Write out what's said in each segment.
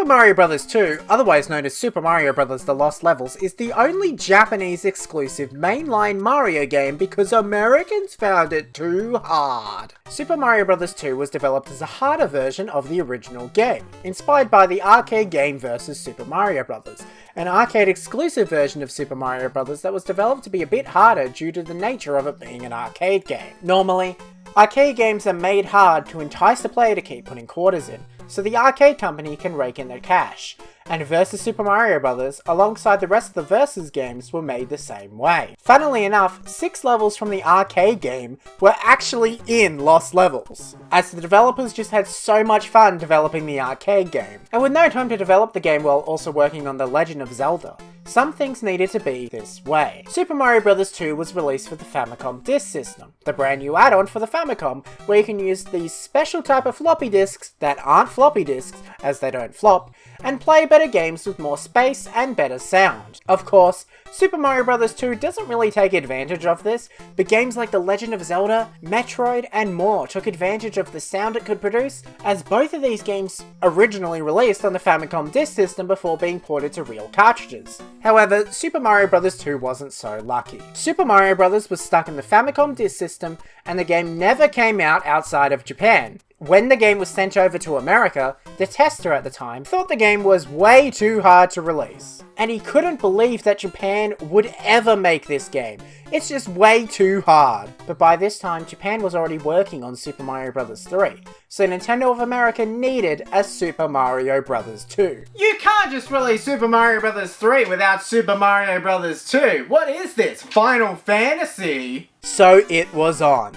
Super Mario Bros. 2, otherwise known as Super Mario Bros. The Lost Levels, is the only Japanese exclusive mainline Mario game because Americans found it too hard. Super Mario Bros. 2 was developed as a harder version of the original game, inspired by the arcade game vs Super Mario Bros., an arcade exclusive version of Super Mario Bros. That was developed to be a bit harder due to the nature of it being an arcade game. Normally, arcade games are made hard to entice the player to keep putting quarters in, so the arcade company can rake in their cash, and Vs Super Mario Bros. Alongside the rest of the Versus games were made the same way. Funnily enough, 6 levels from the arcade game were actually in Lost Levels, as the developers just had so much fun developing the arcade game. And with no time to develop the game while also working on The Legend of Zelda, some things needed to be this way. Super Mario Bros. 2 was released for the Famicom Disk System, the brand new add-on for the Famicom, where you can use these special type of floppy disks that aren't floppy disks, as they don't flop, and play better games with more space and better sound. Of course, Super Mario Bros. 2 doesn't really take advantage of this, but games like The Legend of Zelda, Metroid, and more took advantage of the sound it could produce, as both of these games originally released on the Famicom Disk System before being ported to real cartridges. However, Super Mario Bros. 2 wasn't so lucky. Super Mario Bros. Was stuck in the Famicom Disk System, and the game never came out outside of Japan. When the game was sent over to America, the tester at the time thought the game was way too hard to release. And he couldn't believe that Japan would ever make this game. It's just way too hard. But by this time, Japan was already working on Super Mario Bros. 3, so Nintendo of America needed a Super Mario Bros. 2. You can't just release Super Mario Bros. 3 without Super Mario Bros. 2. What is this, Final Fantasy? So it was on.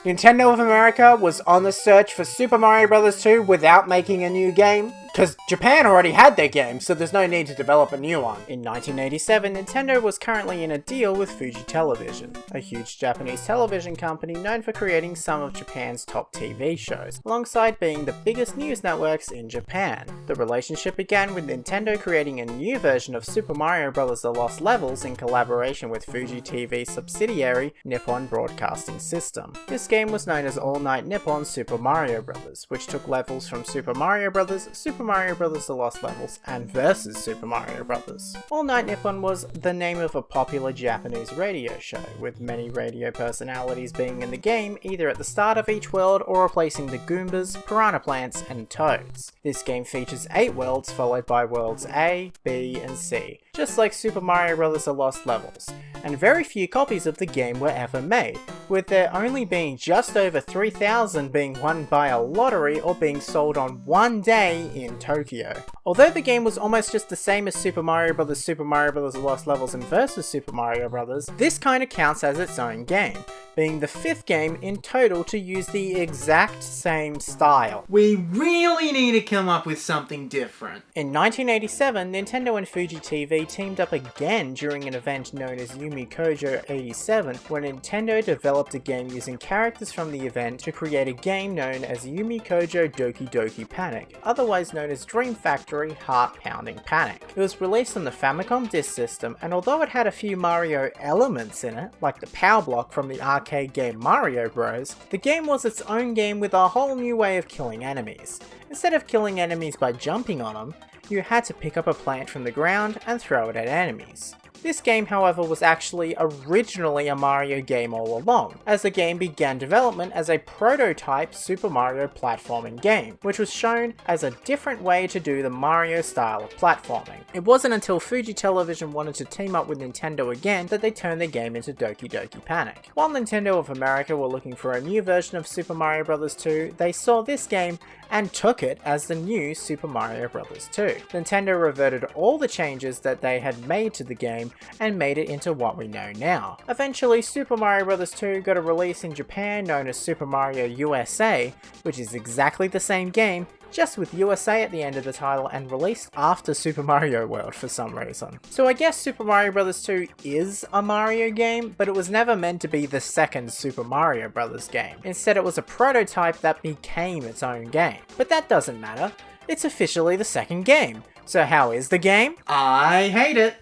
Nintendo of America was on the search for Super Mario Bros. 2 without making a new game, because Japan already had their game, so there's no need to develop a new one. In 1987, Nintendo was currently in a deal with Fuji Television, a huge Japanese television company known for creating some of Japan's top TV shows, alongside being the biggest news networks in Japan. The relationship began with Nintendo creating a new version of Super Mario Bros. The Lost Levels in collaboration with Fuji TV subsidiary Nippon Broadcasting System. This game was known as All Night Nippon Super Mario Bros., which took levels from Super Mario Bros., Super Mario Bros. The Lost Levels, and Versus Super Mario Bros. All Night Nippon was the name of a popular Japanese radio show, with many radio personalities being in the game either at the start of each world or replacing the Goombas, Piranha Plants, and Toads. This game features 8 worlds followed by worlds A, B, and C, just like Super Mario Bros. The Lost Levels, and very few copies of the game were ever made, with there only being just over 3,000 being won by a lottery or being sold on one day in Tokyo. Although the game was almost just the same as Super Mario Bros., Super Mario Bros. The Lost Levels, and Versus Super Mario Bros., this kinda counts as its own game, being the 5th game in total to use the exact same style. We really need to come up with something different. In 1987, Nintendo and Fuji TV teamed up again during an event known as Yumi Kojo 87, where Nintendo developed a game using characters from the event to create a game known as Yumi Kojo Doki Doki Panic, otherwise known as Dream Factory Heart Pounding Panic. It was released on the Famicom Disk System, and although it had a few Mario elements in it, like the power block from the arcade game Mario Bros., the game was its own game with a whole new way of killing enemies. Instead of killing enemies by jumping on them, you had to pick up a plant from the ground and throw it at enemies. This game, however, was actually originally a Mario game all along, as the game began development as a prototype Super Mario platforming game, which was shown as a different way to do the Mario style of platforming. It wasn't until Fuji Television wanted to team up with Nintendo again that they turned the game into Doki Doki Panic. While Nintendo of America were looking for a new version of Super Mario Bros. 2, they saw this game and took it as the new Super Mario Bros. 2. Nintendo reverted all the changes that they had made to the game and made it into what we know now. Eventually, Super Mario Bros. 2 got a release in Japan known as Super Mario USA, which is exactly the same game, just with USA at the end of the title, and released after Super Mario World for some reason. So I guess Super Mario Bros. 2 is a Mario game, but it was never meant to be the second Super Mario Bros. Game. Instead, it was a prototype that became its own game. But that doesn't matter. It's officially the second game. So how is the game? I hate it.